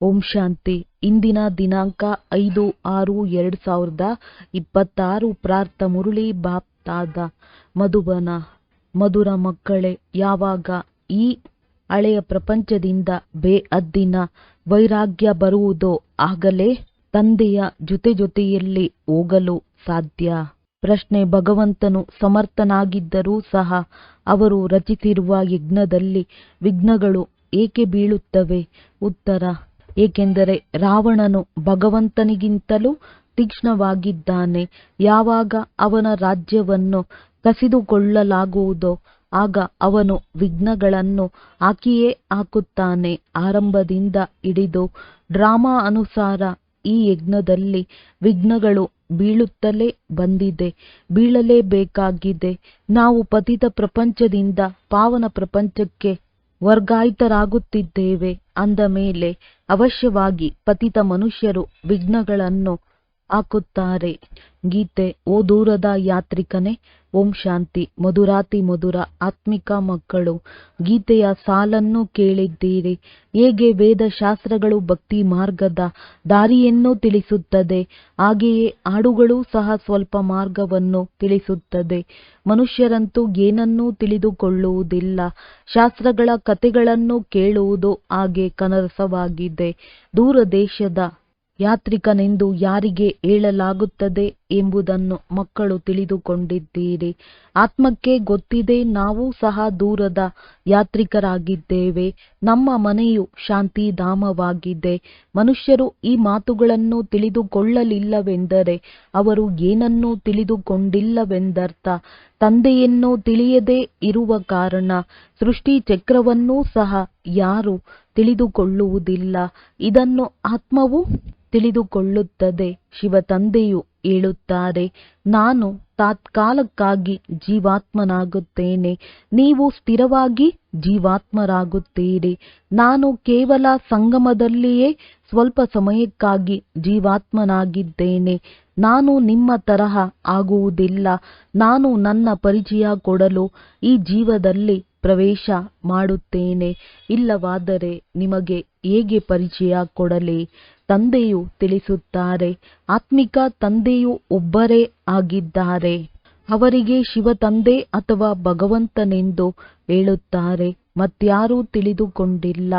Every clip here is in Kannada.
ಓಂ ಶಾಂತಿ. ಇಂದಿನ ದಿನಾಂಕ 5/6/2026. ಪ್ರಾರ್ಥ ಮುರಳಿ ಬಾಪ್ತಾದ ಮಧುಬನ. ಮಧುರ ಮಕ್ಕಳೇ, ಯಾವಾಗ ಈ ಹಳೆಯ ಪ್ರಪಂಚದಿಂದ ಬೇಅದ್ದಿನ ವೈರಾಗ್ಯ ಬರುವುದೋ ಆಗಲೇ ತಂದೆಯ ಜೊತೆಯಲ್ಲಿ ಹೋಗಲು ಸಾಧ್ಯ. ಪ್ರಶ್ನೆ: ಭಗವಂತನು ಸಮರ್ಥನಾಗಿದ್ದರೂ ಸಹ ಅವರು ರಚಿಸಿರುವ ಯಜ್ಞದಲ್ಲಿ ವಿಘ್ನಗಳು ಏಕೆ ಬೀಳುತ್ತವೆ? ಉತ್ತರ: ಏಕೆಂದರೆ ರಾವಣನು ಭಗವಂತನಿಗಿಂತಲೂ ತೀಕ್ಷ್ಣವಾಗಿದ್ದಾನೆ. ಯಾವಾಗ ಅವನ ರಾಜ್ಯವನ್ನು ಕಸಿದುಕೊಳ್ಳಲಾಗುವುದೋ ಆಗ ಅವನು ವಿಘ್ನಗಳನ್ನು ಹಾಕಿಯೇ ಹಾಕುತ್ತಾನೆ. ಆರಂಭದಿಂದ ಹಿಡಿದು ಡ್ರಾಮಾ ಅನುಸಾರ ಈ ಯಜ್ಞದಲ್ಲಿ ವಿಘ್ನಗಳು ಬೀಳುತ್ತಲೇ ಬಂದಿದೆ, ಬೀಳಲೇಬೇಕಾಗಿದೆ. ನಾವು ಪತಿತ ಪ್ರಪಂಚದಿಂದ ಪಾವನ ಪ್ರಪಂಚಕ್ಕೆ ವರ್ಗಾಯಿತರಾಗುತ್ತಿದ್ದೇವೆ ಅಂದ ಮೇಲೆ ಅವಶ್ಯವಾಗಿ ಪತಿತ ಮನುಷ್ಯರು ವಿಘ್ನಗಳನ್ನು ಹಾಕುತ್ತಾರೆ. ಗೀತೆ. ಓ ದೂರದ ಯಾತ್ರಿಕನೇ, ಓಂ ಶಾಂತಿ. ಮಧುರಾತಿ ಮಧುರ ಆತ್ಮಿಕ ಮಕ್ಕಳು, ಗೀತೆಯ ಸಾಲನ್ನು ಕೇಳಿದ್ದೀರಿ. ಹೇಗೆ ವೇದಶಾಸ್ತ್ರಗಳು ಭಕ್ತಿ ಮಾರ್ಗದ ದಾರಿಯನ್ನು ತಿಳಿಸುತ್ತದೆ, ಹಾಗೆಯೇ ಹಾಡುಗಳು ಸಹ ಸ್ವಲ್ಪ ಮಾರ್ಗವನ್ನು ತಿಳಿಸುತ್ತದೆ. ಮನುಷ್ಯರಂತೂ ಏನನ್ನೂ ತಿಳಿದುಕೊಳ್ಳುವುದಿಲ್ಲ. ಶಾಸ್ತ್ರಗಳ ಕಥೆಗಳನ್ನು ಕೇಳುವುದು ಹಾಗೆ ಕನಸವಾಗಿದೆ. ದೂರದೇಶದ ಯಾತ್ರಿಕನೆಂದು ಯಾರಿಗೆ ಹೇಳಲಾಗುತ್ತದೆ ಎಂಬುದನ್ನು ಮಕ್ಕಳು ತಿಳಿದುಕೊಂಡಿದ್ದೀರಿ. ಆತ್ಮಕ್ಕೆ ಗೊತ್ತಿದೆ, ನಾವು ಸಹ ದೂರದ ಯಾತ್ರಿಕರಾಗಿದ್ದೇವೆ. ನಮ್ಮ ಮನೆಯು ಶಾಂತಿಧಾಮವಾಗಿದೆ. ಮನುಷ್ಯರು ಈ ಮಾತುಗಳನ್ನು ತಿಳಿದುಕೊಳ್ಳಲಿಲ್ಲವೆಂದರೆ ಅವರು ಏನನ್ನೂ ತಿಳಿದುಕೊಂಡಿಲ್ಲವೆಂದರ್ಥ. ತಂದೆಯನ್ನು ತಿಳಿಯದೇ ಇರುವ ಕಾರಣ ಸೃಷ್ಟಿ ಚಕ್ರವನ್ನೂ ಸಹ ಯಾರೂ ತಿಳಿದುಕೊಳ್ಳುವುದಿಲ್ಲ. ಇದನ್ನು ಆತ್ಮವು ತಿಳಿದುಕೊಳ್ಳುತ್ತದೆ. ಶಿವತಂದೆಯು ಹೇಳುತ್ತಾರೆ, ನಾನು ತಾತ್ಕಾಲಕ್ಕಾಗಿ ಜೀವಾತ್ಮನಾಗುತ್ತೇನೆ, ನೀವು ಸ್ಥಿರವಾಗಿ ಜೀವಾತ್ಮರಾಗುತ್ತೀರಿ. ನಾನು ಕೇವಲ ಸಂಗಮದಲ್ಲಿಯೇ ಸ್ವಲ್ಪ ಸಮಯಕ್ಕಾಗಿ ಜೀವಾತ್ಮನಾಗಿದ್ದೇನೆ. ನಾನು ನಿಮ್ಮ ತರಹ ಆಗುವುದಿಲ್ಲ. ನಾನು ನನ್ನ ಪರಿಚಯ ಕೊಡಲು ಈ ಜೀವದಲ್ಲಿ ಪ್ರವೇಶ ಮಾಡುತ್ತೇನೆ. ಇಲ್ಲವಾದರೆ ನಿಮಗೆ ಹೇಗೆ ಪರಿಚಯ ಕೊಡಲಿ? ತಂದೆಯು ತಿಳಿಸುತ್ತಾರೆ, ಆತ್ಮಿಕ ತಂದೆಯು ಒಬ್ಬರೇ ಆಗಿದ್ದಾರೆ. ಅವರಿಗೆ ಶಿವತಂದೆ ಅಥವಾ ಭಗವಂತನೆಂದು ಹೇಳುತ್ತಾರೆ. ಮತ್ಯಾರೂ ತಿಳಿದುಕೊಂಡಿಲ್ಲ.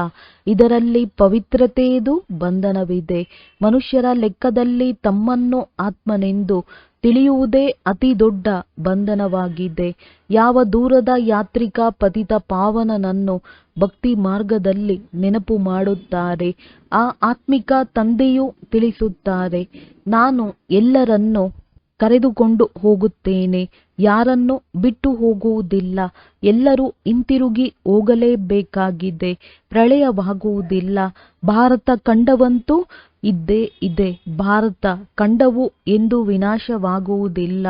ಇದರಲ್ಲಿ ಪವಿತ್ರತೆಯದು ಬಂಧನವಿದೆ. ಮನುಷ್ಯರ ಲೆಕ್ಕದಲ್ಲಿ ತಮ್ಮನ್ನು ಆತ್ಮನೆಂದು ತಿಳಿಯುವುದೇ ಅತಿ ದೊಡ್ಡ ಬಂಧನವಾಗಿದೆ. ಯಾವ ದೂರದ ಯಾತ್ರಿಕ ಪತಿತ ಪಾವನನನ್ನು ಭಕ್ತಿ ಮಾರ್ಗದಲ್ಲಿ ನೆನಪು ಮಾಡುತ್ತಾರೆ, ಆ ಆತ್ಮಿಕ ತಂದೆಯು ತಿಳಿಸುತ್ತಾರೆ, ನಾನು ಎಲ್ಲರನ್ನೂ ಕರೆದುಕೊಂಡು ಹೋಗುತ್ತೇನೆ, ಯಾರನ್ನು ಬಿಟ್ಟು ಹೋಗುವುದಿಲ್ಲ. ಎಲ್ಲರೂ ಹಿಂತಿರುಗಿ ಹೋಗಲೇಬೇಕಾಗಿದೆ. ಪ್ರಳಯವಾಗುವುದಿಲ್ಲ. ಭಾರತ ಖಂಡವಂತೂ ಇದ್ದೇ ಇದೆ. ಭಾರತ ಖಂಡವು ಎಂದೂ ವಿನಾಶವಾಗುವುದಿಲ್ಲ.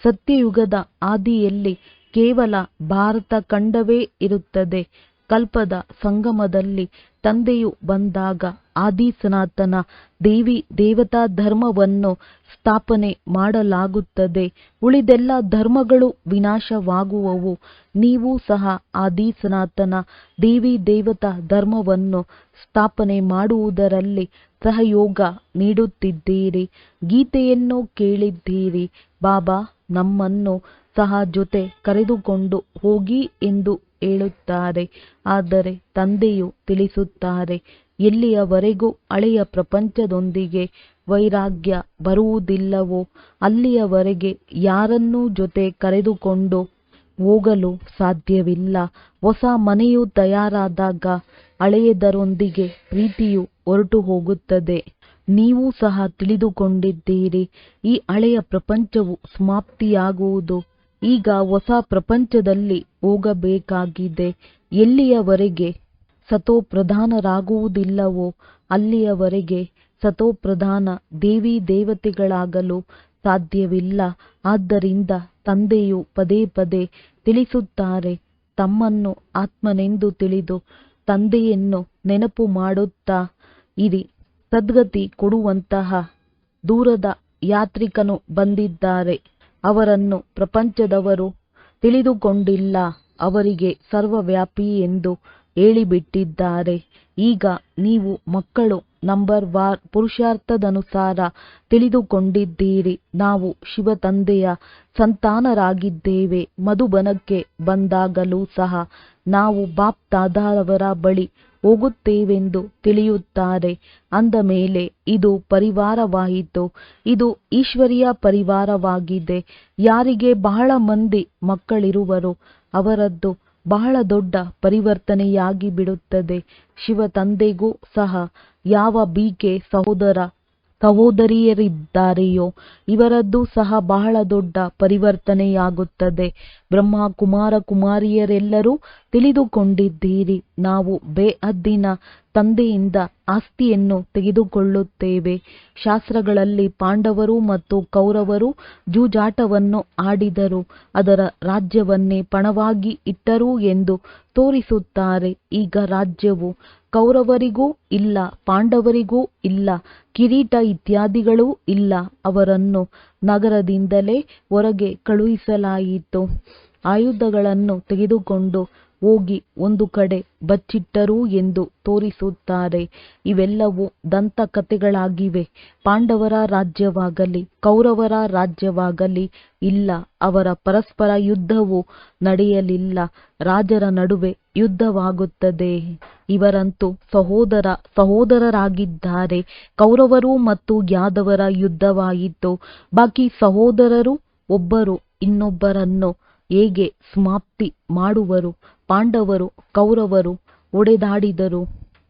ಸತ್ಯಯುಗದ ಆದಿಯಲ್ಲಿ ಕೇವಲ ಭಾರತ ಖಂಡವೇ ಇರುತ್ತದೆ. ಕಲ್ಪದ ಸಂಗಮದಲ್ಲಿ ತಂದೆಯು ಬಂದಾಗ ಆದಿ ಸನಾತನ ದೇವಿ ದೇವತಾ ಧರ್ಮವನ್ನು ಸ್ಥಾಪನೆ ಮಾಡಲಾಗುತ್ತದೆ. ಉಳಿದೆಲ್ಲ ಧರ್ಮಗಳು ವಿನಾಶವಾಗುವವು. ನೀವು ಸಹ ಆದಿ ಸನಾತನ ದೇವಿ ದೇವತಾ ಧರ್ಮವನ್ನು ಸ್ಥಾಪನೆ ಮಾಡುವುದರಲ್ಲಿ ಸಹಯೋಗ ನೀಡುತ್ತಿದ್ದೀರಿ. ಗೀತೆಯನ್ನು ಕೇಳಿದ್ದೀರಿ. ಬಾಬಾ ನಮ್ಮನ್ನು ಸಹ ಜೊತೆ ಕರೆದುಕೊಂಡು ಹೋಗಿ ಎಂದು ಹೇಳುತ್ತಾರೆ. ಆದರೆ ತಂದೆಯು ತಿಳಿಸುತ್ತಾರೆ, ಎಲ್ಲಿಯವರೆಗೂ ಹಳೆಯ ಪ್ರಪಂಚದೊಂದಿಗೆ ವೈರಾಗ್ಯ ಬರುವುದಿಲ್ಲವೋ ಅಲ್ಲಿಯವರೆಗೆ ಯಾರನ್ನೂ ಜೊತೆ ಕರೆದುಕೊಂಡು ಹೋಗಲು ಸಾಧ್ಯವಿಲ್ಲ. ಹೊಸ ಮನೆಯು ತಯಾರಾದಾಗ ಹಳೆಯದರೊಂದಿಗೆ ಪ್ರೀತಿಯು ಹೊರಟು ಹೋಗುತ್ತದೆ. ನೀವು ಸಹ ತಿಳಿದುಕೊಂಡಿದ್ದೀರಿ, ಈ ಹಳೆಯ ಪ್ರಪಂಚವು ಸಮಾಪ್ತಿಯಾಗುವುದು. ಈಗ ಹೊಸ ಪ್ರಪಂಚದಲ್ಲಿ ಹೋಗಬೇಕಾಗಿದೆ. ಎಲ್ಲಿಯವರೆಗೆ ಸತೋಪ್ರಧಾನರಾಗುವುದಿಲ್ಲವೋ ಅಲ್ಲಿಯವರೆಗೆ ಸತೋಪ್ರಧಾನ ದೇವಿ ದೇವತೆಗಳಾಗಲು ಸಾಧ್ಯವಿಲ್ಲ. ಆದ್ದರಿಂದ ತಂದೆಯು ಪದೇ ಪದೇ ತಿಳಿಸುತ್ತಾರೆ, ತಮ್ಮನ್ನು ಆತ್ಮನೆಂದು ತಿಳಿದು ತಂದೆಯನ್ನು ನೆನಪು ಮಾಡುತ್ತಾ ಇರಿ. ಸದ್ಗತಿ ಕೊಡುವಂತಹ ದೂರದ ಯಾತ್ರಿಕನು ಬಂದಿದ್ದಾರೆ. ಅವರನ್ನು ಪ್ರಪಂಚದವರು ತಿಳಿದುಕೊಂಡಿಲ್ಲ. ಅವರಿಗೆ ಸರ್ವವ್ಯಾಪಿ ಎಂದು ಹೇಳಿಬಿಟ್ಟಿದ್ದಾರೆ. ಈಗ ನೀವು ಮಕ್ಕಳು ನಂಬರ್ ವಾರ್ ಪುರುಷಾರ್ಥದನುಸಾರ ತಿಳಿದುಕೊಂಡಿದ್ದೀರಿ. ನಾವು ಶಿವ ತಂದೆಯ ಸಂತಾನರಾಗಿದ್ದೇವೆ. ಮಧುಬನಕ್ಕೆ ಬಂದಾಗಲೂ ಸಹ ನಾವು ಬಾಪ್ ದಾದಾರವರ ಬಳಿ ಹೋಗುತ್ತೇವೆಂದು ತಿಳಿಯುತ್ತಾರೆ. ಅಂದ ಮೇಲೆ ಇದು ಪರಿವಾರವಾಯಿತು. ಇದು ಈಶ್ವರೀಯ ಪರಿವಾರವಾಗಿದೆ. ಯಾರಿಗೆ ಬಹಳ ಮಂದಿ ಮಕ್ಕಳಿರುವರೋ ಅವರದ್ದು ಬಹಳ ದೊಡ್ಡ ಪರಿವರ್ತನೆಯಾಗಿ ಬಿಡುತ್ತದೆ. ಶಿವ ತಂದೆಗೂ ಸಹ ಯಾವ ಬಿಕೆ ಸಹೋದರಿಯರಿದ್ದಾರೆಯೋ ಇವರದ್ದು ಸಹ ಬಹಳ ದೊಡ್ಡ ಪರಿವರ್ತನೆಯಾಗುತ್ತದೆ. ಬ್ರಹ್ಮ ಕುಮಾರ ಕುಮಾರಿಯರೆಲ್ಲರೂ ತಿಳಿದುಕೊಂಡಿದ್ದೀರಿ. ನಾವು ಬೇಹದ್ದಿನ ತಂದೆಯಿಂದ ಆಸ್ತಿಯನ್ನು ತೆಗೆದುಕೊಳ್ಳುತ್ತೇವೆ. ಶಾಸ್ತ್ರಗಳಲ್ಲಿ ಪಾಂಡವರು ಮತ್ತು ಕೌರವರು ಜೂಜಾಟವನ್ನು ಆಡಿದರು, ಅದರ ರಾಜ್ಯವನ್ನೇ ಪಣವಾಗಿ ಇಟ್ಟರು ಎಂದು ತೋರಿಸುತ್ತಾರೆ. ಈಗ ರಾಜ್ಯವು ಕೌರವರಿಗೂ ಇಲ್ಲ, ಪಾಂಡವರಿಗೂ ಇಲ್ಲ, ಕಿರೀಟ ಇತ್ಯಾದಿಗಳೂ ಇಲ್ಲ. ಅವರನ್ನು ನಗರದಿಂದಲೇ ಹೊರಗೆ ಕಳುಹಿಸಲಾಯಿತು. ಆಯುಧಗಳನ್ನು ತೆಗೆದುಕೊಂಡು ಹೋಗಿ ಒಂದು ಕಡೆ ಬಚ್ಚಿಟ್ಟರು ಎಂದು ತೋರಿಸುತ್ತಾರೆ. ಇವೆಲ್ಲವೂ ದಂತಕಥೆಗಳಾಗಿವೆ. ಪಾಂಡವರ ರಾಜ್ಯವಾಗಲಿ ಕೌರವರ ರಾಜ್ಯವಾಗಲಿ ಇಲ್ಲ. ಅವರ ಪರಸ್ಪರ ಯುದ್ಧವು ನಡೆಯಲಿಲ್ಲ. ರಾಜರ ನಡುವೆ ಯುದ್ಧವಾಗುತ್ತದೆ. ಇವರಂತೂ ಸಹೋದರರಾಗಿದ್ದಾರೆ. ಕೌರವರು ಮತ್ತು ಯಾದವರ ಯುದ್ಧವಾಯಿತು. ಬಾಕಿ ಸಹೋದರರು ಒಬ್ಬರು ಇನ್ನೊಬ್ಬರನ್ನು ಹೇಗೆ ಸಮಾಪ್ತಿ ಮಾಡುವರು? ಪಾಂಡವರು ಕೌರವರು ಹೊಡೆದಾಡಿದರು.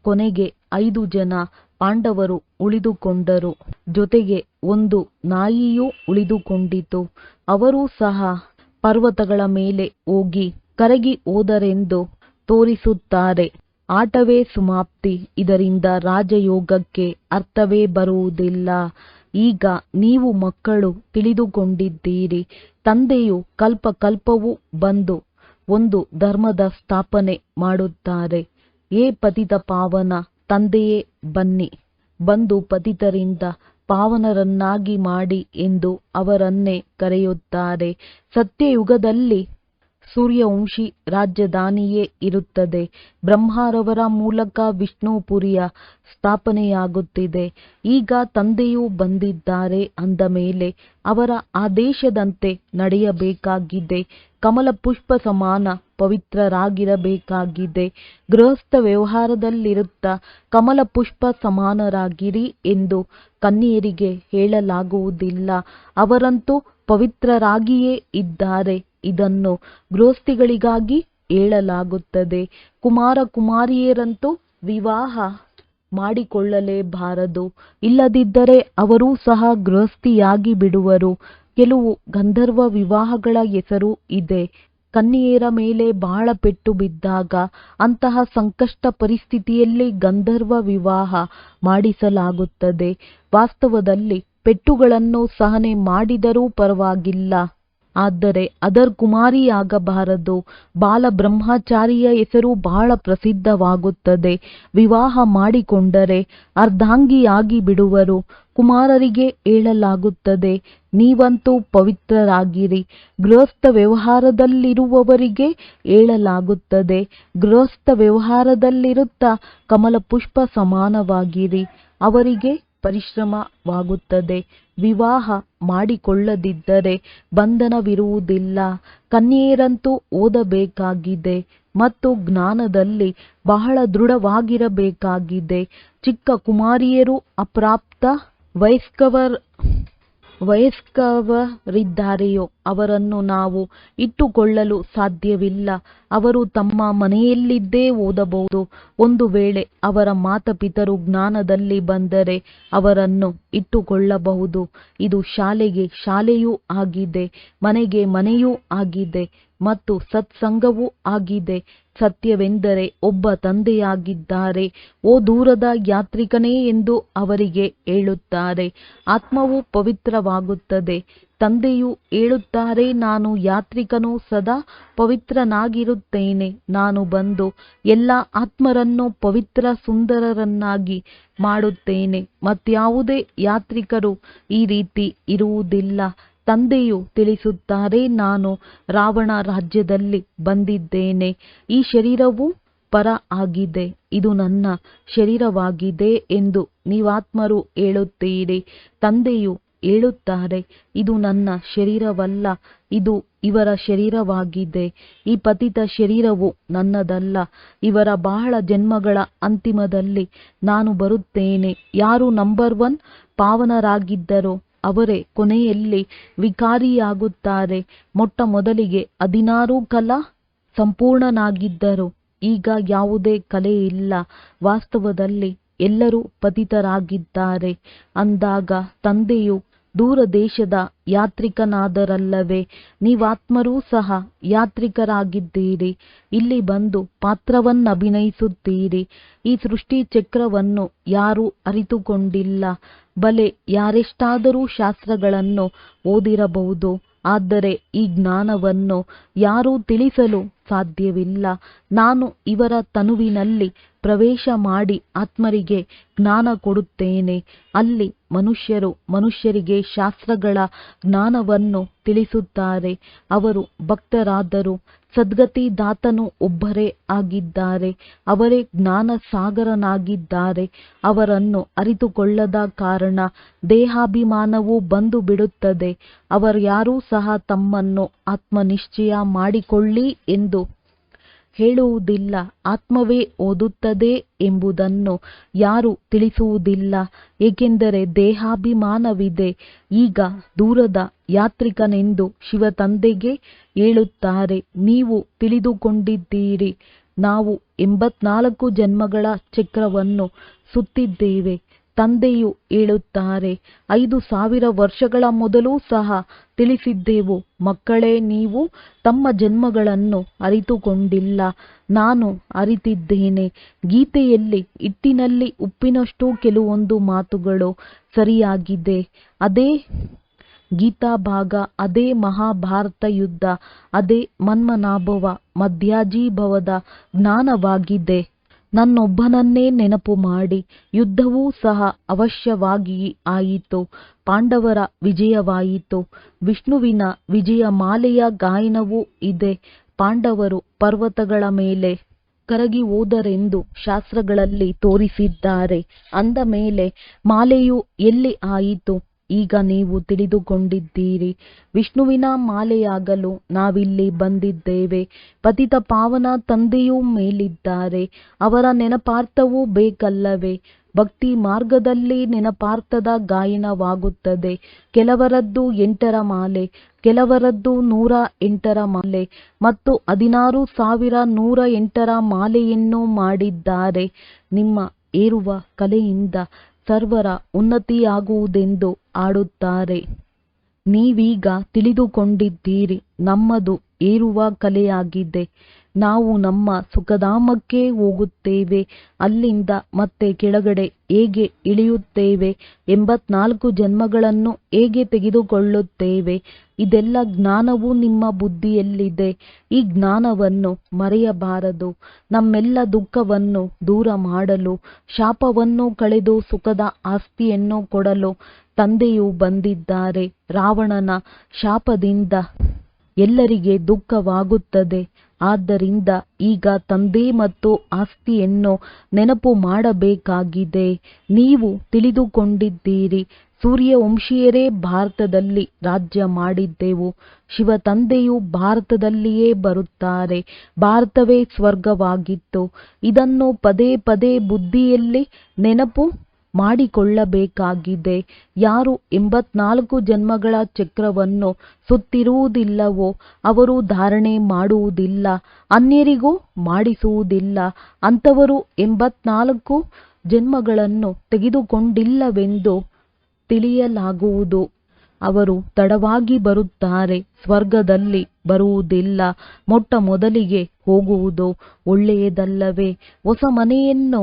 ಕೊನೆಗೆ 5 ಜನ ಪಾಂಡವರು ಉಳಿದುಕೊಂಡರು. ಜೊತೆಗೆ ಒಂದು ನಾಯಿಯೂ ಉಳಿದುಕೊಂಡಿತು. ಅವರೂ ಸಹ ಪರ್ವತಗಳ ಮೇಲೆ ಹೋಗಿ ಕರಗಿ ಹೋದರೆಂದು ತೋರಿಸುತ್ತಾರೆ. ಆಟವೇ ಸಮಾಪ್ತಿ. ಇದರಿಂದ ರಾಜಯೋಗಕ್ಕೆ ಅರ್ಥವೇ ಬರುವುದಿಲ್ಲ. ಈಗ ನೀವು ಮಕ್ಕಳು ತಿಳಿದುಕೊಂಡಿದ್ದೀರಿ. ತಂದೆಯು ಕಲ್ಪಕಲ್ಪವೂ ಬಂದು ಒಂದು ಧರ್ಮದ ಸ್ಥಾಪನೆ ಮಾಡುತ್ತಾರೆ. ಹೇ ಪತಿತ ಪಾವನ ತಂದೆಯೇ, ಬನ್ನಿ, ಬಂದು ಪತಿತರಿಂದ ಪಾವನರನ್ನಾಗಿ ಮಾಡಿ ಎಂದು ಅವರನ್ನೇ ಕರೆಯುತ್ತಾರೆ. ಸತ್ಯಯುಗದಲ್ಲಿ ಸೂರ್ಯವಂಶಿ ರಾಜಧಾನಿಯೇ ಇರುತ್ತದೆ. ಬ್ರಹ್ಮರವರ ಮೂಲಕ ವಿಷ್ಣುಪುರಿಯ ಸ್ಥಾಪನೆಯಾಗುತ್ತಿದೆ. ಈಗ ತಂದೆಯೂ ಬಂದಿದ್ದಾರೆ ಅಂದ ಮೇಲೆ ಅವರ ಆದೇಶದಂತೆ ನಡೆಯಬೇಕಾಗಿದೆ. ಕಮಲ ಪುಷ್ಪ ಸಮಾನ ಪವಿತ್ರರಾಗಿರಬೇಕಾಗಿದೆ. ಗೃಹಸ್ಥ ವ್ಯವಹಾರದಲ್ಲಿರುತ್ತಾ ಕಮಲ ಪುಷ್ಪ ಸಮಾನರಾಗಿರಿ ಎಂದು ಕನ್ಯೆಯರಿಗೆ ಹೇಳಲಾಗುವುದಿಲ್ಲ. ಅವರಂತೂ ಪವಿತ್ರರಾಗಿಯೇ ಇದ್ದಾರೆ. ಇದನ್ನು ಗೃಹಸ್ಥಿಗಳಿಗಾಗಿ ಹೇಳಲಾಗುತ್ತದೆ. ಕುಮಾರ ಕುಮಾರಿಯರಂತೂ ವಿವಾಹ ಮಾಡಿಕೊಳ್ಳಲೇಬಾರದು. ಇಲ್ಲದಿದ್ದರೆ ಅವರೂ ಸಹ ಗೃಹಸ್ಥಿಯಾಗಿ ಬಿಡುವರು. ಕೆಲವು ಗಂಧರ್ವ ವಿವಾಹಗಳ ಹೆಸರು ಇದೆ. ಕನ್ಯೆಯರ ಮೇಲೆ ಬಹಳ ಪೆಟ್ಟು ಬಿದ್ದಾಗ ಅಂತಹ ಸಂಕಷ್ಟ ಪರಿಸ್ಥಿತಿಯಲ್ಲಿ ಗಂಧರ್ವ ವಿವಾಹ ಮಾಡಿಸಲಾಗುತ್ತದೆ. ವಾಸ್ತವದಲ್ಲಿ ಪೆಟ್ಟುಗಳನ್ನು ಸಹನೆ ಮಾಡಿದರೂ ಪರವಾಗಿಲ್ಲ, ಆದರೆ ಅದರ್ ಕುಮಾರಿಯಾಗಬಾರದು. ಬಾಲ ಬ್ರಹ್ಮಚಾರಿಯ ಹೆಸರು ಬಹಳ ಪ್ರಸಿದ್ಧವಾಗುತ್ತದೆ. ವಿವಾಹ ಮಾಡಿಕೊಂಡರೆ ಅರ್ಧಾಂಗಿಯಾಗಿ ಬಿಡುವರು. ಕುಮಾರರಿಗೆ ಹೇಳಲಾಗುತ್ತದೆ, ನೀವಂತೂ ಪವಿತ್ರರಾಗಿರಿ. ಗೃಹಸ್ಥ ವ್ಯವಹಾರದಲ್ಲಿರುವವರಿಗೆ ಹೇಳಲಾಗುತ್ತದೆ, ಗೃಹಸ್ಥ ವ್ಯವಹಾರದಲ್ಲಿರುತ್ತಾ ಕಮಲ ಪುಷ್ಪ ಸಮಾನವಾಗಿರಿ. ಅವರಿಗೆ ಪರಿಶ್ರಮವಾಗುತ್ತದೆ. ವಿವಾಹ ಮಾಡಿಕೊಳ್ಳದಿದ್ದರೆ ಬಂಧನವಿರುವುದಿಲ್ಲ. ಕನ್ಯೆಯರಂತೂ ಓದಬೇಕಾಗಿದೆ ಮತ್ತು ಜ್ಞಾನದಲ್ಲಿ ಬಹಳ ದೃಢವಾಗಿರಬೇಕಾಗಿದೆ. ಚಿಕ್ಕ ಕುಮಾರಿಯರು ಅಪ್ರಾಪ್ತ ವಯಸ್ಕರಿದ್ದಾರೆಯೋ ಅವರನ್ನು ನಾವು ಇಟ್ಟುಕೊಳ್ಳಲು ಸಾಧ್ಯವಿಲ್ಲ. ಅವರು ತಮ್ಮ ಮನೆಯಲ್ಲಿದ್ದೇ ಓದಬಹುದು. ಒಂದು ವೇಳೆ ಅವರ ಮಾತಾಪಿತರು ಜ್ಞಾನದಲ್ಲಿ ಬಂದರೆ ಅವರನ್ನು ಇಟ್ಟುಕೊಳ್ಳಬಹುದು. ಇದು ಶಾಲೆಗೆ ಶಾಲೆಯೂ ಆಗಿದೆ, ಮನೆಗೆ ಮನೆಯೂ ಆಗಿದೆ ಮತ್ತು ಸತ್ಸಂಗವೂ ಆಗಿದೆ. ಸತ್ಯವೆಂದರೆ ಒಬ್ಬ ತಂದೆಯಾಗಿದ್ದಾರೆ. ಓ ದೂರದ ಯಾತ್ರಿಕನೇ ಎಂದು ಅವರಿಗೆ ಹೇಳುತ್ತಾರೆ. ಆತ್ಮವು ಪವಿತ್ರವಾಗುತ್ತದೆ. ತಂದೆಯು ಹೇಳುತ್ತಾರೆ, ನಾನು ಯಾತ್ರಿಕನು, ಸದಾ ಪವಿತ್ರನಾಗಿರುತ್ತೇನೆ. ನಾನು ಬಂದು ಎಲ್ಲ ಆತ್ಮರನ್ನು ಪವಿತ್ರ ಸುಂದರರನ್ನಾಗಿ ಮಾಡುತ್ತೇನೆ. ಮತ್ಯಾವುದೇ ಯಾತ್ರಿಕರು ಈ ರೀತಿ ಇರುವುದಿಲ್ಲ. ತಂದೆಯು ತಿಳಿಸುತ್ತಾರೆ, ನಾನು ರಾವಣ ರಾಜ್ಯದಲ್ಲಿ ಬಂದಿದ್ದೇನೆ. ಈ ಶರೀರವು ಪರ ಆಗಿದೆ, ಇದು ನನ್ನ ಶರೀರವಾಗಿದೆ ಎಂದು ನೀವಾತ್ಮರು ಹೇಳುತ್ತೀರಿ. ತಂದೆಯು ಹೇಳುತ್ತಾರೆ, ಇದು ನನ್ನ ಶರೀರವಲ್ಲ, ಇದು ಇವರ ಶರೀರವಾಗಿದೆ. ಈ ಪತಿತ ಶರೀರವು ನನ್ನದಲ್ಲ. ಇವರ ಬಹಳ ಜನ್ಮಗಳ ಅಂತಿಮದಲ್ಲಿ ನಾನು ಬರುತ್ತೇನೆ. ಯಾರು ನಂಬರ್ 1 ಪಾವನರಾಗಿದ್ದರೋ ಅವರೇ ಕೊನೆಯಲ್ಲಿ ವಿಕಾರಿಯಾಗುತ್ತಾರೆ. ಮೊಟ್ಟ ಮೊದಲಿಗೆ 16 ಕಲಾ ಸಂಪೂರ್ಣನಾಗಿದ್ದರು. ಈಗ ಯಾವುದೇ ಕಲೆ ಇಲ್ಲ. ವಾಸ್ತವದಲ್ಲಿ ಎಲ್ಲರೂ ಪತಿತರಾಗಿದ್ದಾರೆ. ಅಂದಾಗ ತಂದೆಯು ದೂರ ದೇಶದ ಯಾತ್ರಿಕನಾದರಲ್ಲವೇ? ನೀವಾತ್ಮರೂ ಸಹ ಯಾತ್ರಿಕರಾಗಿದ್ದೀರಿ. ಇಲ್ಲಿ ಬಂದು ಪಾತ್ರವನ್ನಭಿನಯಿಸುತ್ತೀರಿ. ಈ ಸೃಷ್ಟಿ ಚಕ್ರವನ್ನು ಯಾರೂ ಅರಿತುಕೊಂಡಿಲ್ಲ. ಬಲೆ ಯಾರೆಷ್ಟಾದರೂ ಶಾಸ್ತ್ರಗಳನ್ನು ಓದಿರಬಹುದು, ಆದರೆ ಈ ಜ್ಞಾನವನ್ನು ಯಾರೂ ತಿಳಿಸಲು ಸಾಧ್ಯವಿಲ್ಲ. ನಾನು ಇವರ ತನುವಿನಲ್ಲಿ ಪ್ರವೇಶ ಮಾಡಿ ಆತ್ಮರಿಗೆ ಜ್ಞಾನ ಕೊಡುತ್ತೇನೆ. ಅಲ್ಲಿ ಮನುಷ್ಯರು ಮನುಷ್ಯರಿಗೆ ಶಾಸ್ತ್ರಗಳ ಜ್ಞಾನವನ್ನು ತಿಳಿಸುತ್ತಾರೆ. ಅವರು ಭಕ್ತರಾದರು. ಸದ್ಗತಿದಾತನು ಒಬ್ಬರೇ ಆಗಿದ್ದಾರೆ. ಅವರೇ ಜ್ಞಾನ ಸಾಗರನಾಗಿದ್ದಾರೆ. ಅವರನ್ನು ಅರಿತುಕೊಳ್ಳದ ಕಾರಣ ದೇಹಾಭಿಮಾನವು ಬಂದು ಬಿಡುತ್ತದೆ. ಅವರ್ಯಾರೂ ಸಹ ತಮ್ಮನ್ನು ಆತ್ಮನಿಶ್ಚಯ ಮಾಡಿಕೊಳ್ಳಿ ಎಂದು ಹೇಳುವುದಿಲ್ಲ. ಆತ್ಮವೇ ಓದುತ್ತದೆ ಎಂಬುದನ್ನು ಯಾರೂ ತಿಳಿಸುವುದಿಲ್ಲ, ಏಕೆಂದರೆ ದೇಹಾಭಿಮಾನವಿದೆ. ಈಗ ದೂರದ ಯಾತ್ರಿಕನೆಂದು ಶಿವತಂದೆಗೆ ಹೇಳುತ್ತಾರೆ. ನೀವು ತಿಳಿದುಕೊಂಡಿದ್ದೀರಿ, ನಾವು 84 ಜನ್ಮಗಳ ಚಕ್ರವನ್ನು ಸುತ್ತಿದ್ದೇವೆ. ತಂದೆಯು ಹೇಳುತ್ತಾರೆ, 5000 ವರ್ಷಗಳ ಮೊದಲು ಸಹ ತಿಳಿಸಿದ್ದೆವು. ಮಕ್ಕಳೇ, ನೀವು ತಮ್ಮ ಜನ್ಮಗಳನ್ನು ಅರಿತುಕೊಂಡಿಲ್ಲ. ನಾನು ಅರಿತಿದ್ದೇನೆ. ಗೀತೆಯಲ್ಲಿ ಹಿಟ್ಟಿನಲ್ಲಿ ಉಪ್ಪಿನಷ್ಟು ಕೆಲವೊಂದು ಮಾತುಗಳು ಸರಿಯಾಗಿದೆ. ಅದೇ ಗೀತಾ ಭಾಗ, ಅದೇ ಮಹಾಭಾರತ ಯುದ್ಧ, ಅದೇ ಮನ್ಮನಾಭವ ಮಧ್ಯಾಜೀಭವದ ಜ್ಞಾನವಾಗಿದೆ. ನನ್ನೊಬ್ಬನನ್ನೇ ನೆನಪು ಮಾಡಿ. ಯುದ್ಧವೂ ಸಹ ಅವಶ್ಯವಾಗಿ ಆಯಿತು. ಪಾಂಡವರ ವಿಜಯವಾಯಿತು. ವಿಷ್ಣುವಿನ ವಿಜಯಮಾಲೆಯ ಗಾಯನವೂ ಇದೆ. ಪಾಂಡವರು ಪರ್ವತಗಳ ಮೇಲೆ ಕರಗಿ ಹೋದರೆಂದು ಶಾಸ್ತ್ರಗಳಲ್ಲಿ ತೋರಿಸಿದ್ದಾರೆ. ಅಂದ ಮೇಲೆ ಮಾಲೆಯು ಎಲ್ಲಿ ಆಯಿತು? ಈಗ ನೀವು ತಿಳಿದುಕೊಂಡಿದ್ದೀರಿ. ವಿಷ್ಣುವಿನ ಮಾಲೆಯಾಗಲು ನಾವಿಲ್ಲಿ ಬಂದಿದ್ದೇವೆ. ಪತಿತ ಪಾವನ ತಂದೆಯೂ ಮೇಲಿದ್ದಾರೆ. ಅವರ ನೆನಪಾರ್ಥವೂ ಬೇಕಲ್ಲವೇ? ಭಕ್ತಿ ಮಾರ್ಗದಲ್ಲಿ ನೆನಪಾರ್ಥದ ಗಾಯನವಾಗುತ್ತದೆ. ಕೆಲವರದ್ದು 8ರ ಮಾಲೆ, ಕೆಲವರದ್ದು 108ರ ಮಾಲೆ ಮತ್ತು 16,108ರ ಮಾಲೆಯನ್ನು ಮಾಡಿದ್ದಾರೆ. ನಿಮ್ಮ ಏರುವ ಕಲೆಯಿಂದ ಸರ್ವರ ಉನ್ನತಿಯಾಗುವುದೆಂದು ಆಡುತ್ತಾರೆ. ನೀವೀಗ ತಿಳಿದುಕೊಂಡಿದ್ದೀರಿ, ನಮ್ಮದು ಏರುವ ಕಲೆಯಾಗಿದೆ. ನಾವು ನಮ್ಮ ಸುಖಧಾಮಕ್ಕೆ ಹೋಗುತ್ತೇವೆ. ಅಲ್ಲಿಂದ ಮತ್ತೆ ಕೆಳಗಡೆ ಹೇಗೆ ಇಳಿಯುತ್ತೇವೆ? 84 ಜನ್ಮಗಳನ್ನು ಹೇಗೆ ತೆಗೆದುಕೊಳ್ಳುತ್ತೇವೆ? ಇದೆಲ್ಲ ಜ್ಞಾನವು ನಿಮ್ಮ ಬುದ್ಧಿಯಲ್ಲಿದೆ. ಈ ಜ್ಞಾನವನ್ನು ಮರೆಯಬಾರದು. ನಮ್ಮೆಲ್ಲ ದುಃಖವನ್ನು ದೂರ ಮಾಡಲು, ಶಾಪವನ್ನು ಕಳೆದು ಸುಖದ ಆಸ್ತಿಯನ್ನು ಕೊಡಲು ತಂದೆಯು ಬಂದಿದ್ದಾರೆ. ರಾವಣನ ಶಾಪದಿಂದ ಎಲ್ಲರಿಗೆ ದುಃಖವಾಗುತ್ತದೆ. ಆದ್ದರಿಂದ ಈಗ ತಂದೆ ಮತ್ತು ಆಸ್ತಿಯನ್ನು ನೆನಪು ಮಾಡಬೇಕಾಗಿದೆ. ನೀವು ತಿಳಿದುಕೊಂಡಿದ್ದೀರಿ, ಸೂರ್ಯವಂಶೀಯರೇ ಭಾರತದಲ್ಲಿ ರಾಜ್ಯ ಮಾಡಿದ್ದೆವು. ಶಿವ ತಂದೆಯು ಭಾರತದಲ್ಲಿಯೇ ಬರುತ್ತಾರೆ. ಭಾರತವೇ ಸ್ವರ್ಗವಾಗಿತ್ತು. ಇದನ್ನು ಪದೇ ಪದೇ ಬುದ್ಧಿಯಲ್ಲಿ ನೆನಪು ಮಾಡಿಕೊಳ್ಳಬೇಕಾಗಿದೆ. ಯಾರು 84 ಜನ್ಮಗಳ ಚಕ್ರವನ್ನು ಸುತ್ತಿರುವುದಿಲ್ಲವೋ ಅವರು ಧಾರಣೆ ಮಾಡುವುದಿಲ್ಲ, ಅನ್ಯರಿಗೂ ಮಾಡಿಸುವುದಿಲ್ಲ. ಅಂಥವರು 84 ಜನ್ಮಗಳನ್ನು ತೆಗೆದುಕೊಂಡಿಲ್ಲವೆಂದು ತಿಳಿಯಲಾಗುವುದು. ಅವರು ತಡವಾಗಿ ಬರುತ್ತಾರೆ, ಸ್ವರ್ಗದಲ್ಲಿ ಬರುವುದಿಲ್ಲ. ಮೊಟ್ಟ ಮೊದಲಿಗೆ ಹೋಗುವುದು ಒಳ್ಳೆಯದಲ್ಲವೇ? ಹೊಸ ಮನೆಯನ್ನು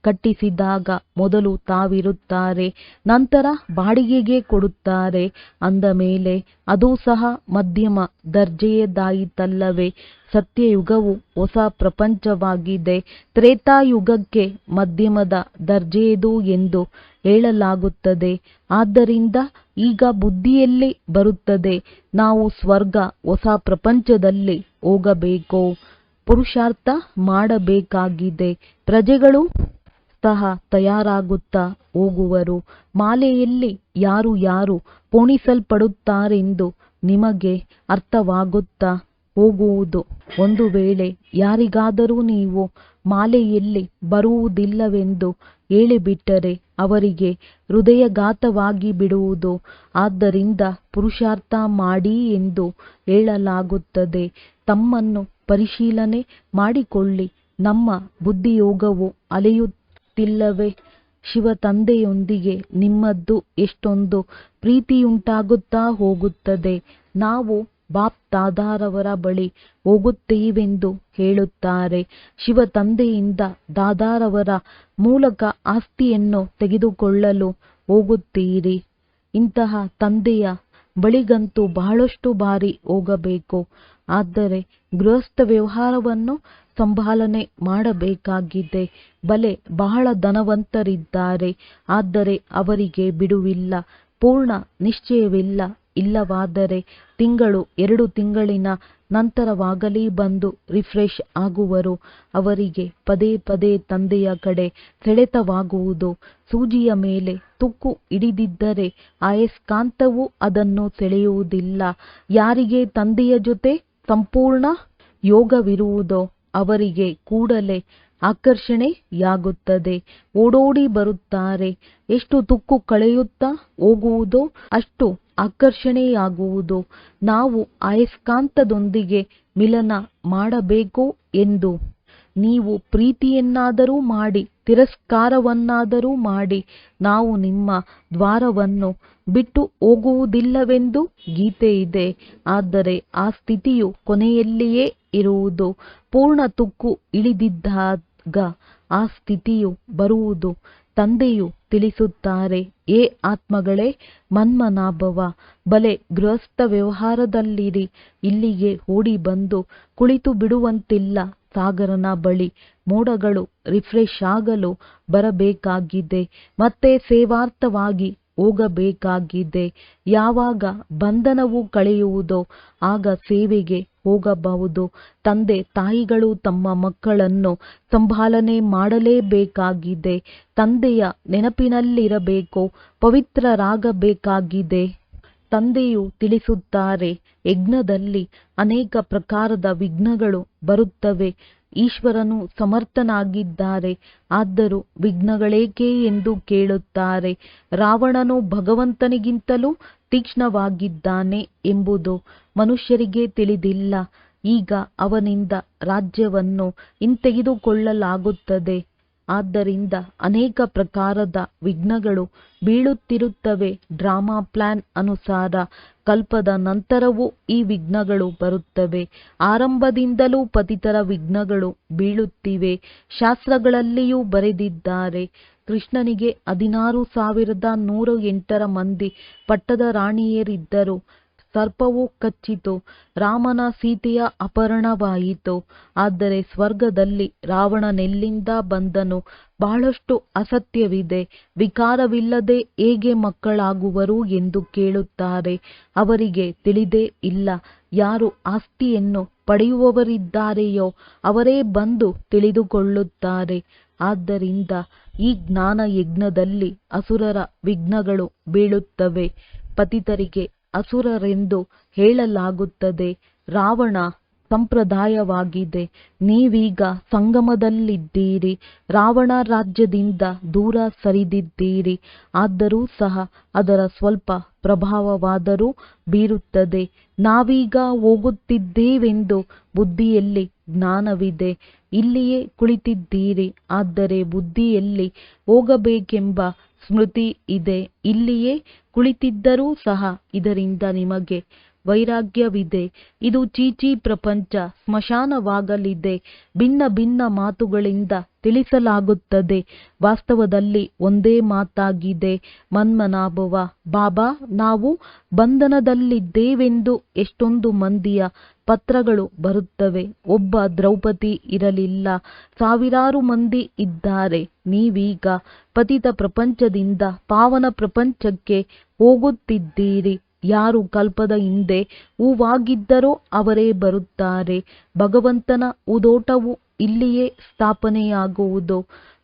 ಕಟ್ಟಿಸಿದಾಗ ಮೊದಲು ತಾವಿರುತ್ತಾರೆ, ನಂತರ ಬಾಡಿಗೆಗೆ ಕೊಡುತ್ತಾರೆ. ಅಂದ ಮೇಲೆ ಅದು ಸಹ ಮಧ್ಯಮ ದರ್ಜೆಯದಾಯಿತಲ್ಲವೇ? ಸತ್ಯಯುಗವು ಹೊಸ ಪ್ರಪಂಚವಾಗಿದೆ. ತ್ರೇತಾಯುಗಕ್ಕೆ ಮಧ್ಯಮದ ದರ್ಜೆಯದು ಎಂದು ಹೇಳಲಾಗುತ್ತದೆ. ಆದ್ದರಿಂದ ಈಗ ಬುದ್ಧಿಯಲ್ಲಿ ಬರುತ್ತದೆ, ನಾವು ಸ್ವರ್ಗ ಹೊಸ ಪ್ರಪಂಚದಲ್ಲಿ ಹೋಗಬೇಕು. ಪುರುಷಾರ್ಥ ಮಾಡಬೇಕಾಗಿದೆ. ಪ್ರಜೆಗಳು ಸಹ ತಯಾರಾಗುತ್ತಾ ಹೋಗುವರು. ಮಾಲೆಯಲ್ಲಿ ಯಾರು ಯಾರು ಪೋಣಿಸಲ್ಪಡುತ್ತಾರೆಂದು ನಿಮಗೆ ಅರ್ಥವಾಗುತ್ತಾ ಹೋಗುವುದು. ಒಂದು ವೇಳೆ ಯಾರಿಗಾದರೂ ನೀವು ಮಾಲೆಯಲ್ಲಿ ಬರುವುದಿಲ್ಲವೆಂದು ಹೇಳಿಬಿಟ್ಟರೆ ಅವರಿಗೆ ಹೃದಯಘಾತವಾಗಿ ಬಿಡುವುದು. ಆದ್ದರಿಂದ ಪುರುಷಾರ್ಥ ಮಾಡಿ ಎಂದು ಹೇಳಲಾಗುತ್ತದೆ. ತಮ್ಮನ್ನು ಪರಿಶೀಲನೆ ಮಾಡಿಕೊಳ್ಳಿ. ನಮ್ಮ ಬುದ್ಧಿಯೋಗವು ಅಲೆಯುತ್ತಿಲ್ಲವೇ? ಶಿವ ತಂದೆಯೊಂದಿಗೆ ನಿಮ್ಮದ್ದು ಎಷ್ಟೊಂದು ಪ್ರೀತಿಯುಂಟಾಗುತ್ತಾ ಹೋಗುತ್ತದೆ. ನಾವು ಬಾಪ್ ದಾದಾರವರ ಬಳಿ ಹೋಗುತ್ತೇವೆಂದು ಹೇಳುತ್ತಾರೆ. ಶಿವ ತಂದೆಯಿಂದ ದಾದಾರವರ ಮೂಲಕ ಆಸ್ತಿಯನ್ನು ತೆಗೆದುಕೊಳ್ಳಲು ಹೋಗುತ್ತೀರಿ. ಇಂತಹ ತಂದೆಯ ಬಳಿಗಂತೂ ಬಹಳಷ್ಟು ಬಾರಿ ಹೋಗಬೇಕು. ಆದರೆ ಗೃಹಸ್ಥ ವ್ಯವಹಾರವನ್ನು ಸಂಭಾಲನೆ ಮಾಡಬೇಕಾಗಿದೆ. ಬಲೆ ಬಹಳ ಧನವಂತರಿದ್ದಾರೆ, ಆದರೆ ಅವರಿಗೆ ಬಿಡುವಿಲ್ಲ, ಪೂರ್ಣ ನಿಶ್ಚಯವಿಲ್ಲ. ಇಲ್ಲವಾದರೆ ತಿಂಗಳು 2 ತಿಂಗಳಿನ ನಂತರವಾಗಲಿ ಬಂದು ರಿಫ್ರೆಶ್ ಆಗುವರು. ಅವರಿಗೆ ಪದೇ ಪದೇ ತಂದೆಯ ಕಡೆ ಸೆಳೆತವಾಗುವುದು. ಸೂಜಿಯ ಮೇಲೆ ತುಕ್ಕು ಹಿಡಿದಿದ್ದರೆ ಅಯಸ್ಕಾಂತವು ಅದನ್ನು ಸೆಳೆಯುವುದಿಲ್ಲ. ಯಾರಿಗೆ ತಂದೆಯ ಜೊತೆ ಸಂಪೂರ್ಣ ಯೋಗವಿರುವುದೋ ಅವರಿಗೆ ಕೂಡಲೇ ಆಕರ್ಷಣೆಯಾಗುತ್ತದೆ. ಓಡೋಡಿ ಬರುತ್ತಾರೆ. ಎಷ್ಟು ತುಕ್ಕು ಕಳೆಯುತ್ತಾ ಹೋಗುವುದೋ ಅಷ್ಟು ಆಕರ್ಷಣೆಯಾಗುವುದು. ನಾವು ಅಯಸ್ಕಾಂತದೊಂದಿಗೆ ಮಿಲನ ಮಾಡಬೇಕು ಎಂದು ನೀವು ಪ್ರೀತಿಯನ್ನಾದರೂ ಮಾಡಿ, ತಿರಸ್ಕಾರವನ್ನಾದರೂ ಮಾಡಿ, ನಾವು ನಿಮ್ಮ ದ್ವಾರವನ್ನು ಬಿಟ್ಟು ಹೋಗುವುದಿಲ್ಲವೆಂದು ಗೀತೆ ಇದೆ. ಆದರೆ ಆ ಸ್ಥಿತಿಯು ಕೊನೆಯಲ್ಲಿಯೇ ಇರುವುದು. ಪೂರ್ಣ ತುಕ್ಕು ಇಳಿದಿದ್ದಾಗ ಆ ಸ್ಥಿತಿಯು ಬರುವುದು. ತಂದೆಯು ತಿಳಿಸುತ್ತಾರೆ, ಏ ಆತ್ಮಗಳೇ, ಮನ್ಮನಾಭವ. ಬಲೆ ಗೃಹಸ್ಥ ವ್ಯವಹಾರದಲ್ಲಿರಿ. ಇಲ್ಲಿಗೆ ಓಡಿ ಬಂದು ಕುಳಿತು ಬಿಡುವಂತಿಲ್ಲ. ಸಾಗರನ ಬಳಿ ಮೋಡಗಳು ರಿಫ್ರೆಶ್ ಆಗಲು ಬರಬೇಕಾಗಿದೆ. ಮತ್ತೆ ಸೇವಾರ್ಥವಾಗಿ ಹೋಗಬೇಕಾಗಿದೆ. ಯಾವಾಗ ಬಂಧನವು ಕಳೆಯುವುದೋ ಆಗ ಸೇವೆಗೆ ಹೋಗಬಹುದು. ತಂದೆ ತಾಯಿಗಳು ತಮ್ಮ ಮಕ್ಕಳನ್ನು ಸಂಭಾಲನೆ ಮಾಡಲೇಬೇಕಾಗಿದೆ. ತಂದೆಯ ನೆನಪಿನಲ್ಲಿರಬೇಕು, ಪವಿತ್ರರಾಗಬೇಕಾಗಿದೆ. ತಂದೆಯು ತಿಳಿಸುತ್ತಾರೆ, ಯಜ್ಞದಲ್ಲಿ ಅನೇಕ ಪ್ರಕಾರದ ವಿಘ್ನಗಳು ಬರುತ್ತವೆ. ಈಶ್ವರನು ಸಮರ್ಥನಾಗಿದ್ದಾರೆ, ಆದರೂ ವಿಘ್ನಗಳೇಕೆ ಎಂದು ಕೇಳುತ್ತಾರೆ. ರಾವಣನು ಭಗವಂತನಿಗಿಂತಲೂ ತೀಕ್ಷ್ಣವಾಗಿದ್ದಾನೆ ಎಂಬುದು ಮನುಷ್ಯರಿಗೆ ತಿಳಿದಿಲ್ಲ. ಈಗ ಅವನಿಂದ ರಾಜ್ಯವನ್ನು ಹಿಂತೆಗೆದುಕೊಳ್ಳಲಾಗುತ್ತದೆ. ಆದ್ದರಿಂದ ಅನೇಕ ಪ್ರಕಾರದ ವಿಘ್ನಗಳು ಬೀಳುತ್ತಿರುತ್ತವೆ. ಡ್ರಾಮಾ ಪ್ಲಾನ್ ಅನುಸಾರ ಕಲ್ಪದ ನಂತರವೂ ಈ ವಿಘ್ನಗಳು ಬರುತ್ತವೆ. ಆರಂಭದಿಂದಲೂ ಪತಿತರ ವಿಘ್ನಗಳು ಬೀಳುತ್ತಿವೆ. ಶಾಸ್ತ್ರಗಳಲ್ಲಿಯೂ ಬರೆದಿದ್ದಾರೆ. ಕೃಷ್ಣನಿಗೆ 16,108 ಮಂದಿ ಪಟ್ಟದ ರಾಣಿಯರಿದ್ದರು. ಸರ್ಪವು ಕಚ್ಚಿತು. ರಾಮನ ಸೀತೆಯ ಅಪಹರಣವಾಯಿತು. ಆದರೆ ಸ್ವರ್ಗದಲ್ಲಿ ರಾವಣನೆಲ್ಲಿಂದ ಬಂದನು? ಬಹಳಷ್ಟು ಅಸತ್ಯವಿದೆ. ವಿಕಾರವಿಲ್ಲದೆ ಹೇಗೆ ಮಕ್ಕಳಾಗುವರು ಎಂದು ಕೇಳುತ್ತಾರೆ. ಅವರಿಗೆ ತಿಳಿದೇ ಇಲ್ಲ. ಯಾರು ಆಸ್ತಿಯನ್ನು ಪಡೆಯುವವರಿದ್ದಾರೆಯೋ ಅವರೇ ಬಂದು ತಿಳಿದುಕೊಳ್ಳುತ್ತಾರೆ. ಆದ್ದರಿಂದ ಈ ಜ್ಞಾನ ಯಜ್ಞದಲ್ಲಿ ಅಸುರರ ವಿಘ್ನಗಳು ಬೀಳುತ್ತವೆ. ಪತಿತರಿಗೆ ಅಸುರರೆಂದು ಹೇಳಲಾಗುತ್ತದೆ. ರಾವಣ ಸಂಪ್ರದಾಯವಾಗಿದೆ. ನೀವೀಗ ಸಂಗಮದಲ್ಲಿದ್ದೀರಿ. ರಾವಣ ರಾಜ್ಯದಿಂದ ದೂರ ಸರಿದಿದ್ದೀರಿ. ಆದರೂ ಸಹ ಅದರ ಸ್ವಲ್ಪ ಪ್ರಭಾವವಾದರೂ ಬೀರುತ್ತದೆ. ನಾವೀಗ ಹೋಗುತ್ತಿದ್ದೇವೆಂದು ಬುದ್ಧಿಯಲ್ಲಿ ಜ್ಞಾನವಿದೆ. ಇಲ್ಲಿಯೇ ಕುಳಿತಿದ್ದೀರಿ, ಆದರೆ ಬುದ್ಧಿಯಲ್ಲಿ ಹೋಗಬೇಕೆಂಬ ಸ್ಮೃತಿ ಇದೆ. ಇಲ್ಲಿಯೇ ಕುಳಿತಿದ್ದರೂ ಸಹ ಇದರಿಂದ ನಿಮಗೆ ವೈರಾಗ್ಯವಿದೆ. ಇದು ಚೀಚಿ ಪ್ರಪಂಚ ಸ್ಮಶಾನವಾಗಲಿದೆ. ಭಿನ್ನ ಭಿನ್ನ ಮಾತುಗಳಿಂದ ತಿಳಿಸಲಾಗುತ್ತದೆ. ವಾಸ್ತವದಲ್ಲಿ ಒಂದೇ ಮಾತಾಗಿದೆ. ಮನ್ಮನಾಭವ. ಬಾಬಾ, ನಾವು ಬಂಧನದಲ್ಲಿದ್ದೇವೆಂದು ಎಷ್ಟೊಂದು ಮಂದಿಯ ಪತ್ರಗಳು ಬರುತ್ತವೆ. ಒಬ್ಬ ದ್ರೌಪದಿ ಇರಲಿಲ್ಲ, ಸಾವಿರಾರು ಮಂದಿ ಇದ್ದಾರೆ. ನೀವೀಗ ಪತಿತ ಪ್ರಪಂಚದಿಂದ ಪಾವನ ಪ್ರಪಂಚಕ್ಕೆ ಹೋಗುತ್ತಿದ್ದೀರಿ. ಯಾರು ಕಲ್ಪದ ಹಿಂದೆ ಹೂವಾಗಿದ್ದರೋ ಅವರೇ ಬರುತ್ತಾರೆ. ಭಗವಂತನ ಹೂದೋಟವು ಇಲ್ಲಿಯೇ ಸ್ಥಾಪನೆಯಾಗುವುದು.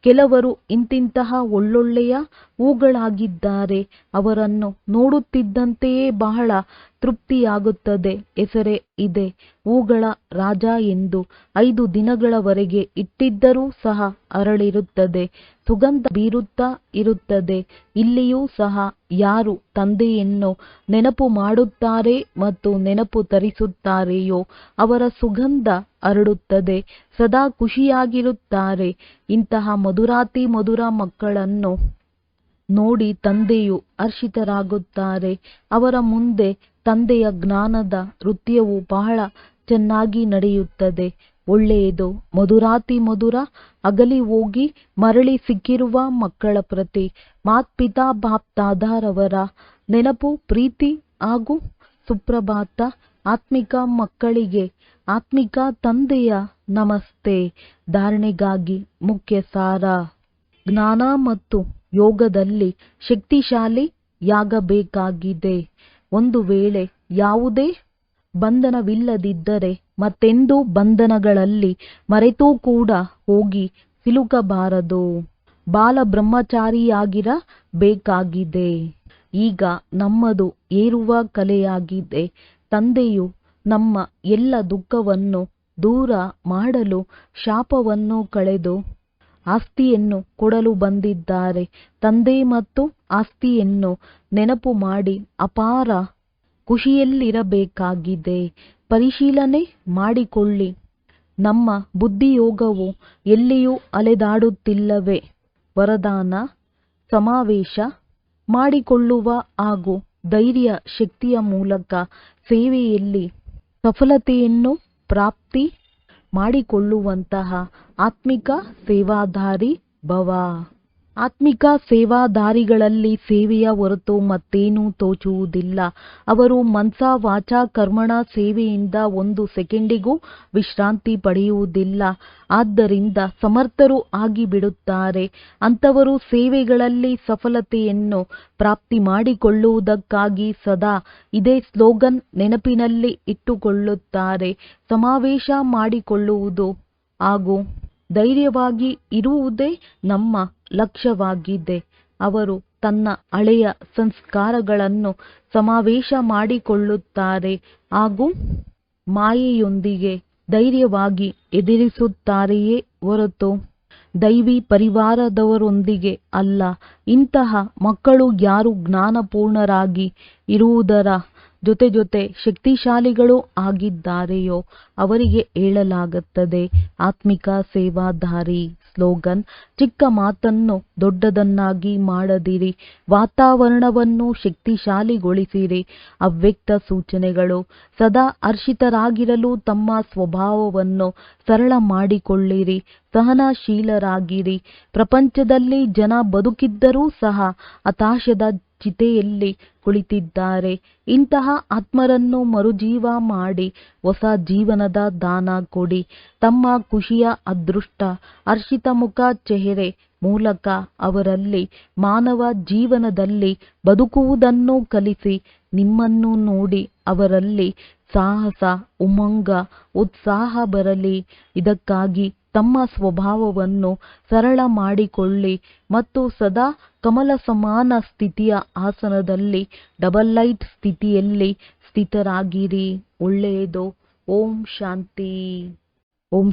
ಕೆಲವರು ಇಂತಿಂತಹ ಒಳ್ಳೊಳ್ಳೆಯ ಹೂಗಳಾಗಿದ್ದಾರೆ. ಅವರನ್ನು ನೋಡುತ್ತಿದ್ದಂತೆಯೇ ಬಹಳ ತೃಪ್ತಿಯಾಗುತ್ತದೆ. ಹೆಸರೇ ಇದೆ ಹೂಗಳ ರಾಜ ಎಂದು. 5 ದಿನಗಳವರೆಗೆ ಇಟ್ಟಿದ್ದರೂ ಸಹ ಅರಳಿರುತ್ತದೆ, ಸುಗಂಧ ಬೀರುತ್ತಾ ಇರುತ್ತದೆ. ಇಲ್ಲಿಯೂ ಸಹ ಯಾರು ತಂದೆಯನ್ನು ನೆನಪು ಮಾಡುತ್ತಾರೆ ಮತ್ತು ನೆನಪು ತರಿಸುತ್ತಾರೆಯೋ ಅವರ ಸುಗಂಧ ಹರಡುತ್ತದೆ, ಸದಾ ಖುಷಿಯಾಗಿರುತ್ತಾರೆ. ಇಂತಹ ಮಧುರಾತಿ ಮಧುರ ಮಕ್ಕಳನ್ನು ನೋಡಿ ತಂದೆಯು ಹರ್ಷಿತರಾಗುತ್ತಾರೆ. ಅವರ ಮುಂದೆ ತಂದೆಯ ಜ್ಞಾನದ ನೃತ್ಯವು ಬಹಳ ಚೆನ್ನಾಗಿ ನಡೆಯುತ್ತದೆ. ಒಳ್ಳೆಯದು. ಮಧುರಾತಿ ಮಧುರ ಅಗಲಿ ಹೋಗಿ ಮರಳಿ ಸಿಕ್ಕಿರುವ ಮಕ್ಕಳ ಪ್ರತಿ ಮಾತ್ಪಿತಾ ಬಾಪ್ ದಾದಾರವರ ನೆನಪು, ಪ್ರೀತಿ ಹಾಗೂ ಸುಪ್ರಭಾತ. ಆತ್ಮಿಕ ಮಕ್ಕಳಿಗೆ ಆತ್ಮಿಕ ತಂದೆಯ ನಮಸ್ತೆ. ಧಾರಣೆಗಾಗಿ ಮುಖ್ಯ ಸಾರ: ಜ್ಞಾನ ಮತ್ತು ಯೋಗದಲ್ಲಿ ಶಕ್ತಿಶಾಲಿಯಾಗಬೇಕಾಗಿದೆ. ಒಂದು ವೇಳೆ ಯಾವುದೇ ಬಂಧನವಿಲ್ಲದಿದ್ದರೆ ಮತ್ತೆಂದೂ ಬಂಧನಗಳಲ್ಲಿ ಮರೆತೂ ಕೂಡ ಹೋಗಿ ಸಿಲುಕಬಾರದು. ಬಾಲ ಬ್ರಹ್ಮಚಾರಿಯಾಗಿರಬೇಕಾಗಿದೆ. ಈಗ ನಮ್ಮದು ಏರುವ ಕಲೆಯಾಗಿದೆ. ತಂದೆಯು ನಮ್ಮ ಎಲ್ಲ ದುಃಖವನ್ನು ದೂರ ಮಾಡಲು ಶಾಪವನ್ನು ಕಳೆದು ಆಸ್ತಿಯನ್ನು ಕೊಡಲು ಬಂದಿದ್ದಾರೆ. ತಂದೆ ಮತ್ತು ಆಸ್ತಿಯನ್ನು ನೆನಪು ಮಾಡಿ ಅಪಾರ ಖುಷಿಯಲ್ಲಿರಬೇಕಾಗಿದೆ. ಪರಿಶೀಲನೆ ಮಾಡಿಕೊಳ್ಳಿ, ನಮ್ಮ ಬುದ್ಧಿಯೋಗವು ಎಲ್ಲಿಯೂ ಅಲೆದಾಡುತ್ತಿಲ್ಲವೇ? ವರದಾನ: ಸಮಾವೇಶ ಮಾಡಿಕೊಳ್ಳುವ ಹಾಗೂ ಧೈರ್ಯ ಶಕ್ತಿಯ ಮೂಲಕ ಸೇವೆಯಲ್ಲಿ ಸಫಲತೆಯನ್ನು ಪ್ರಾಪ್ತಿ ಮಾಡಿಕೊಳ್ಳುವಂತಹ ಆತ್ಮಿಕ ಸೇವಾದಾರಿ ಭವ. ಆತ್ಮಿಕ ಸೇವಾದಾರಿಗಳಲ್ಲಿ ಸೇವೆಯ ಹೊರತು ಮತ್ತೇನೂ ತೋಚುವುದಿಲ್ಲ. ಅವರು ಮನಸ ವಾಚ ಕರ್ಮಣ ಸೇವೆಯಿಂದ 1 ಸೆಕೆಂಡಿಗೂ ವಿಶ್ರಾಂತಿ ಪಡೆಯುವುದಿಲ್ಲ. ಆದ್ದರಿಂದ ಸಮರ್ಥರು ಆಗಿಬಿಡುತ್ತಾರೆ. ಅಂಥವರು ಸೇವೆಗಳಲ್ಲಿ ಸಫಲತೆಯನ್ನು ಪ್ರಾಪ್ತಿ ಮಾಡಿಕೊಳ್ಳುವುದಕ್ಕಾಗಿ ಸದಾ ಇದೇ ಸ್ಲೋಗನ್ ನೆನಪಿನಲ್ಲಿ ಇಟ್ಟುಕೊಳ್ಳುತ್ತಾರೆ: ಸಮಾವೇಶ ಮಾಡಿಕೊಳ್ಳುವುದು ಹಾಗೂ ಧೈರ್ಯವಾಗಿ ಇರುವುದೇ ನಮ್ಮ ಲಕ್ಷ್ಯವಾಗಿದೆ. ಅವರು ತನ್ನ ಹಳೆಯ ಸಂಸ್ಕಾರಗಳನ್ನು ಸಮಾವೇಶ ಮಾಡಿಕೊಳ್ಳುತ್ತಾರೆ ಹಾಗೂ ಮಾಯೆಯೊಂದಿಗೆ ಧೈರ್ಯವಾಗಿ ಎದುರಿಸುತ್ತಾರೆಯೇ ಹೊರತು ದೈವಿ ಪರಿವಾರದವರೊಂದಿಗೆ ಅಲ್ಲ. ಇಂತಹ ಮಕ್ಕಳು ಯಾರು ಜ್ಞಾನಪೂರ್ಣರಾಗಿ ಇರುವುದರ ಜೊತೆ ಶಕ್ತಿಶಾಲಿಗಳು ಆಗಿದ್ದಾರೆಯೋ ಅವರಿಗೆ ಹೇಳಲಾಗುತ್ತದೆ ಆತ್ಮಿಕ ಸೇವಾದಾರಿ. ಸ್ಲೋಗನ್: ಚಿಕ್ಕ ಮಾತನ್ನು ದೊಡ್ಡದನ್ನಾಗಿ ಮಾಡದಿರಿ, ವಾತಾವರಣವನ್ನು ಶಕ್ತಿಶಾಲಿಗೊಳಿಸಿರಿ. ಅವ್ಯಕ್ತ ಸೂಚನೆಗಳು: ಸದಾ ಹರ್ಷಿತರಾಗಿರಲು ತಮ್ಮ ಸ್ವಭಾವವನ್ನು ಸರಳ ಮಾಡಿಕೊಳ್ಳಿರಿ, ಸಹನಶೀಲರಾಗಿರಿ. ಪ್ರಪಂಚದಲ್ಲಿ ಜನ ಬದುಕಿದ್ದರೂ ಸಹ ಹತಾಶದ ಚಿತೆಯಲ್ಲಿ ಕುಳಿತಿದ್ದಾರೆ. ಇಂತಹ ಆತ್ಮರನ್ನು ಮರುಜೀವ ಮಾಡಿ ಹೊಸ ಜೀವನದ ದಾನ ಕೊಡಿ. ತಮ್ಮ ಖುಷಿಯ ಅದೃಷ್ಟ ಹರ್ಷಿತ ಮುಖ ಚೆಹರೆ ಮೂಲಕ ಅವರಲ್ಲಿ ಮಾನವ ಜೀವನದಲ್ಲಿ ಬದುಕುವುದನ್ನು ಕಲಿಸಿ. ನಿಮ್ಮನ್ನು ನೋಡಿ ಅವರಲ್ಲಿ ಸಾಹಸ, ಉಮಂಗ, ಉತ್ಸಾಹ ಬರಲಿ. ಇದಕ್ಕಾಗಿ ತಮ್ಮ ಸ್ವಭಾವವನ್ನು ಸರಳ ಮಾಡಿಕೊಳ್ಳಿ ಮತ್ತು ಸದಾ ಕಮಲ ಸಮಾನ ಸ್ಥಿತಿಯ ಆಸನದಲ್ಲಿ ಡಬಲ್ ಲೈಟ್ ಸ್ಥಿತಿಯಲ್ಲಿ ಸ್ಥಿತರಾಗಿರಿ. ಒಳ್ಳೆಯದು. ಓಂ ಶಾಂತಿ. ಓಂ